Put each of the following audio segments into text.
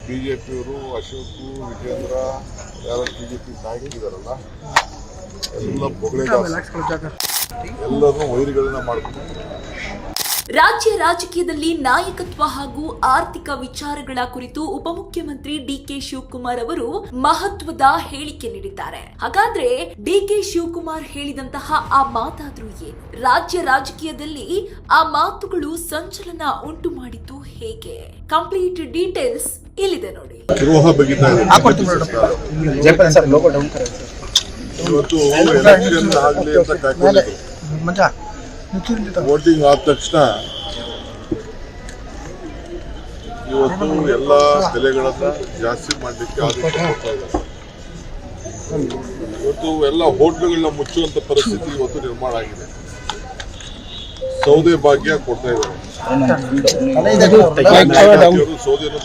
ಬಿಜೆಪಿಯವರು ಅಶೋಕ್ ವಿಜೇಂದ್ರ ಯಾರು ಬಿಜೆಪಿ ನಾಯಕರಿದ್ದಾರಲ್ಲ ಎಲ್ಲ ಎಲ್ಲರೂ ವೈರಿಗಳನ್ನ ಮಾಡ್ಕೊಂಡು ರಾಜ್ಯ ರಾಜಕೀಯದಲ್ಲಿ ನಾಯಕತ್ವ ಹಾಗೂ ಆರ್ಥಿಕ ವಿಚಾರಗಳ ಕುರಿತು ಉಪಮುಖ್ಯಮಂತ್ರಿ ಡಿಕೆ ಶಿವಕುಮಾರ್ ಅವರು ಮಹತ್ವದ ಹೇಳಿಕೆ ನೀಡಿದ್ದಾರೆ. ಹಾಗಾದ್ರೆ ಡಿಕೆ ಶಿವಕುಮಾರ್ ಹೇಳಿದಂತಹ ಆ ಮಾತಾದ್ರೂ ಏನು? ರಾಜ್ಯ ರಾಜಕೀಯದಲ್ಲಿ ಆ ಮಾತುಗಳು ಸಂಚಲನ ಉಂಟು ಮಾಡಿದ್ದು ಹೇಗೆ? ಕಂಪ್ಲೀಟ್ ಡೀಟೇಲ್ಸ್ ಇಲ್ಲಿದೆ ನೋಡಿ. ವೋಟಿಂಗ್ ಆದ ತಕ್ಷಣ ಇವತ್ತು ಎಲ್ಲ ಬೆಲೆಗಳನ್ನ ಜಾಸ್ತಿ ಮಾಡಲಿಕ್ಕೆ ಆದೇಶ ಕೊಡ್ತಾ ಇದ್ದಾರೆ. ಇವತ್ತು ಎಲ್ಲ ಹೋಟ್ಲುಗಳನ್ನ ಮುಚ್ಚುವಂತ ಪರಿಸ್ಥಿತಿ ಇವತ್ತು ನಿರ್ಮಾಣ ಆಗಿದೆ. ಸೌದೆ ಭಾಗ್ಯ ಕೊಡ್ತಾ ಇದ್ದಾರೆ. ಸೌದೆಯನ್ನು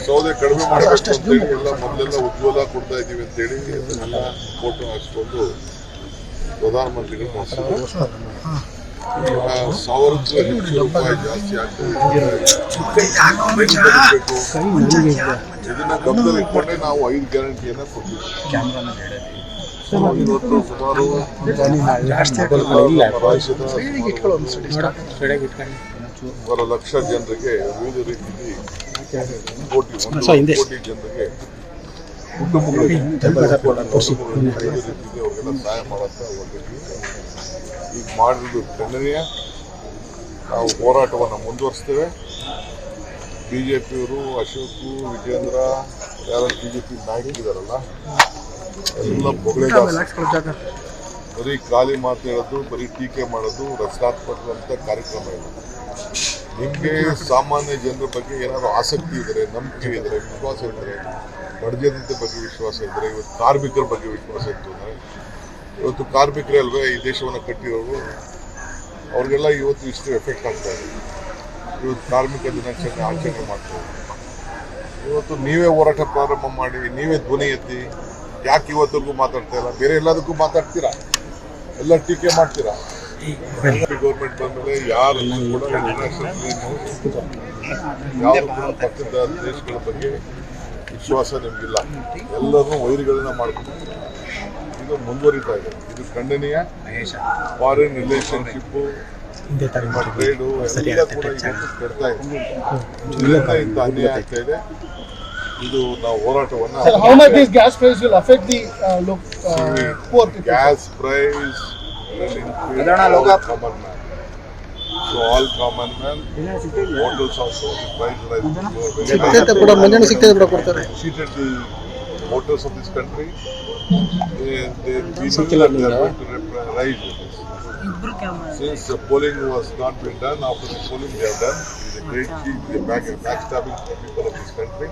ಸೌದೆ ಕಡಿಮೆ ಮಾಡಬೇಕು ಅಂತ ಹೇಳಿ ಎಲ್ಲ ಮೊದಲೆಲ್ಲ ಉಜ್ವಲ ಕೊಡ್ತಾ ಇದ್ದೀವಿ ಅಂತ ಹೇಳಿ ಅದನ್ನೆಲ್ಲ ಫೋಟೋ ಹಾಕ್ಸ್ಕೊಂಡು ಪ್ರಧಾನಮಂತ್ರಿಗಳು ಮಾಡಿಸಿದ್ರು. ಈಗ 1000 ಹೆಚ್ಚು ರೂಪಾಯಿ ಜಾಸ್ತಿ ಆಗ್ತದೆ. ಇದನ್ನ ಗಮನದಲ್ಲಿ ಇಟ್ಕೊಂಡೆ ನಾವು 5 ಗ್ಯಾರಂಟಿಯನ್ನ ಕೊಟ್ಟಿದ್ದೀವಿ. ಇವತ್ತು ಸುಮಾರು ಸುಮಾರು ಲಕ್ಷ ಜನರಿಗೆ ವಿವಿಧ ರೀತಿಯಲ್ಲಿ ಕೋಟಿ ಜನರಿಗೆ ಕುಟುಂಬಗಳಿಗೆ ವಿವಿಧ ರೀತಿಯಲ್ಲಿ ಅವ್ರಿಗೆಲ್ಲ ಸಹಾಯ ಮಾಡಂತ ಹೊರಟಿದ್ವಿ. ಈಗ ಮಾಡಿರೋದು ಖಂಡನೀಯ. ನಾವು ಹೋರಾಟವನ್ನು ಮುಂದುವರಿಸ್ತೇವೆ. ಬಿಜೆಪಿಯವರು ಅಶೋಕ್ ವಿಜೇಂದ್ರ ಯಾರು ಬಿಜೆಪಿ ನಾಯಕರಿದ್ದಾರಲ್ಲ ಎಲ್ಲ ಬರೀ ಖಾಲಿ ಮಾತು ಹೇಳೋದು, ಬರೀ ಟೀಕೆ ಮಾಡೋದು, ರಚನಾತ್ಮಕವಂತ ಕಾರ್ಯಕ್ರಮ ಇಲ್ಲ. ನಿಮಗೆ ಸಾಮಾನ್ಯ ಜನರ ಬಗ್ಗೆ ಏನಾದರೂ ಆಸಕ್ತಿ ಇದ್ದರೆ, ನಂಬಿಕೆ ಇದ್ದರೆ, ವಿಶ್ವಾಸ ಇದ್ದರೆ, ಬಡಜನತೆ ಬಗ್ಗೆ ವಿಶ್ವಾಸ ಇದ್ದರೆ, ಇವತ್ತು ಕಾರ್ಮಿಕರ ಬಗ್ಗೆ ವಿಶ್ವಾಸ ಇತ್ತು ಅಂದರೆ, ಇವತ್ತು ಕಾರ್ಮಿಕರೇ ಅಲ್ವೇ ಈ ದೇಶವನ್ನು ಕಟ್ಟಿರೋರು, ಅವ್ರಿಗೆಲ್ಲ ಇವತ್ತು ಇಷ್ಟು ಎಫೆಕ್ಟ್ ಆಗ್ತಾ ಇದೆ. ಇವತ್ತು ಕಾರ್ಮಿಕ ದಿನಾಚರಣೆ ಆಚರಣೆ ಮಾಡ್ತಾರೆ. ಇವತ್ತು ನೀವೇ ಹೋರಾಟ ಪ್ರಾರಂಭ ಮಾಡಿ, ನೀವೇ ಧ್ವನಿ ಎತ್ತಿ, ಯಾಕೆ ಇವತ್ತಿಗೂ ಮಾತಾಡ್ತಾ ಇಲ್ಲ? ಬೇರೆ ಎಲ್ಲದಕ್ಕೂ ಮಾತಾಡ್ತೀರಾ, ಎಲ್ಲ ಟೀಕೆ ಮಾಡ್ತೀರಾ. ಗೌರ್ಮೆಂಟ್ ಬಂದ್ಮೇಲೆ ಯಾರು ಕೂಡ ಇಂಟರ್ನ್ಯಾಷನಲ್ ಯಾರು ಕೂಡ ಪಕ್ಕದ ದೇಶಗಳ ಬಗ್ಗೆ ವಿಶ್ವಾಸ ನಿಮ್ಗಿಲ್ಲ. ಎಲ್ಲರೂ ವೈರಿಗಳನ್ನ ಮಾಡ್ಕೊಂಡು ಇದು ಮುಂದುವರಿತಾ ಇದೆ. ಇದು ಖಂಡನೀಯ. ಫಾರಿನ್ ರಿಲೇಶನ್ಶಿಪ್, ಟ್ರೇಡು ಎಲ್ಲ ಕೂಡ ಇವತ್ತು ಕೆಡ್ತಾ ಇದೆ. ಇಂಥ ಅನ್ಯಾಯ ಆಗ್ತಾ ಇದೆ. ಇದು ನಾವು ಹೋರಾಟವನ್ನು gas price will affect the poor people. Gas price will increase common man. So all common man, hotels also the price rise. Exceeded the voters of this country. They are going to rise with this. Since the polling was not been done, after the polling they have done. It is a great cheat, the backstabbing for people of this country.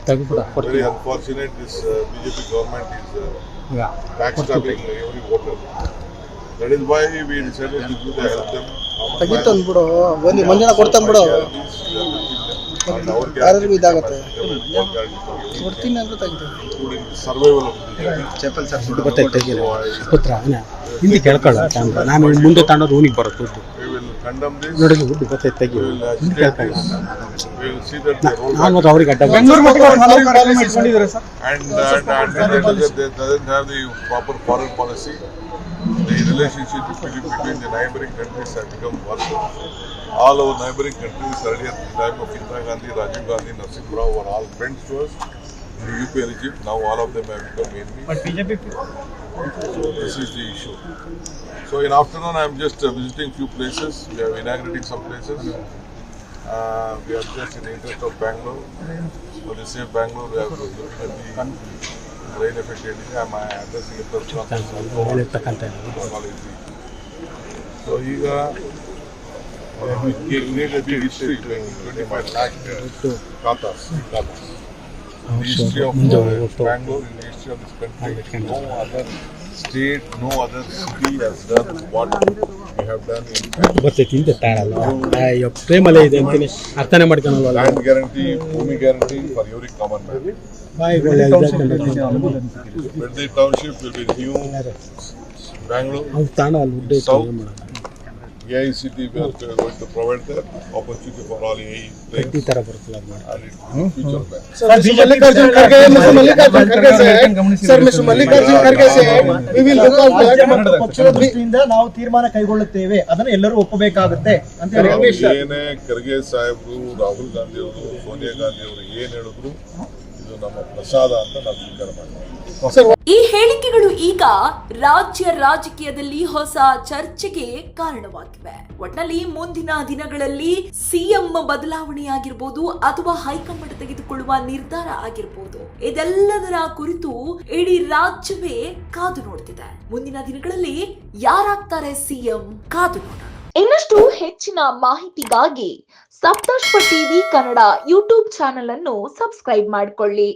Very unfortunate. This BJP government is backstabbing every voter. That is why we decided to help them. Including survival of Hindi ಕೇಳ್ಕೊಳ್ಳ ನಾನು ಮುಂದೆ ತಗೊಂಡು ರೂನಿಗೆ ಬರುತ್ತೆ ದುಡ್ಡು. ನೋಡಿ ದುಡ್ಡು ಗೊತ್ತೈತೆ. ನಾನು ಮತ್ತು ಅವ್ರಿಗೆ ಅಡ್ಡ and doesn't have the proper foreign policy. The relationship between the neighboring countries have become worse. All our neighboring countries earlier at the time of Indira Gandhi, Rajiv Gandhi, Narsimha Rao were all friends to us. In UP and Egypt, now all of them have become enemies. But BJP. So this is the issue. So in afternoon I am just visiting few places. We are inaugurating some places. We are just in the interest of Bangalore. For the same Bangalore, we are looking at the rain affected area. I am addressing the press conference. So here we created a big history, 25 lakh katas. The history of Bangalore, in the history of this country, no other state, no other city has done what we have done in ಪ್ರೇಮಲೇ ಇದೆ ಅಂತೀನಿ ಅರ್ಥನೇ ಮಾಡ್ಕೊಳ್ಳಲ್ಲ. land guarantee, Bhumi guarantee for every common man. Beddi township will be new Bangalore. South AICT we are going to provide the opportunity for all AI ಈ trains ತರ ಬರುತ್ತಲ್ಲ ಅದು ಮಾಡಿ. and it will future back. Sir, Mr. Mallikarjun Kharge said, Sir, Mr. Mallikarjun Kharge said, we will look out that. ಪಕ್ಷದ ದೃಷ್ಟಿಯಿಂದ ನಾವು ತೀರ್ಮಾನ ಕೈಗೊಳ್ಳುತ್ತೇವೆ, ಅದನ್ನು ಎಲ್ಲರೂ ಒಪ್ಪಬೇಕಾಗುತ್ತೆ ಅಂತ ಹೇಳಿ ನಾವು ಏನೇ ಖರ್ಗೆ ಸಾಹೇಬ್ರು, ರಾಹುಲ್ ಗಾಂಧಿ ಅವರು, ಸೋನಿಯಾ ಗಾಂಧಿ ಅವರು ಏನ್ ಹೇಳಿದ್ರು ಇದು ನಮ್ಮ ಪ್ರಸಾದ ಅಂತ ನಾವು ಸ್ವೀಕಾರ ಮಾಡ್ತೀವಿ. ಈ ಹೇಳಿಕೆಗಳು ಈಗ ರಾಜ್ಯ ರಾಜಕೀಯದಲ್ಲಿ ಹೊಸ ಚರ್ಚೆಗೆ ಕಾರಣವಾಗಿವೆ. ಒಟ್ನಲ್ಲಿ ಮುಂದಿನ ದಿನಗಳಲ್ಲಿ ಸಿಎಂ ಬದಲಾವಣೆಯಾಗಿರ್ಬೋದು ಅಥವಾ ಹೈಕಮಾಂಡ್ ತೆಗೆದುಕೊಳ್ಳುವ ನಿರ್ಧಾರ ಆಗಿರ್ಬೋದು, ಇದೆಲ್ಲದರ ಕುರಿತು ಇಡೀ ರಾಜ್ಯವೇ ಕಾದು ನೋಡ್ತಿದೆ. ಮುಂದಿನ ದಿನಗಳಲ್ಲಿ ಯಾರಾಗ್ತಾರೆ ಸಿಎಂ ಕಾದು ನೋಡೋಣ. ಇನ್ನಷ್ಟು ಹೆಚ್ಚಿನ ಮಾಹಿತಿಗಾಗಿ ಸಪ್ತರ್ಷಿ ಟಿವಿ ಕನ್ನಡ ಯೂಟ್ಯೂಬ್ ಚಾನೆಲ್ ಅನ್ನು ಸಬ್ಸ್ಕ್ರೈಬ್ ಮಾಡಿಕೊಳ್ಳಿ.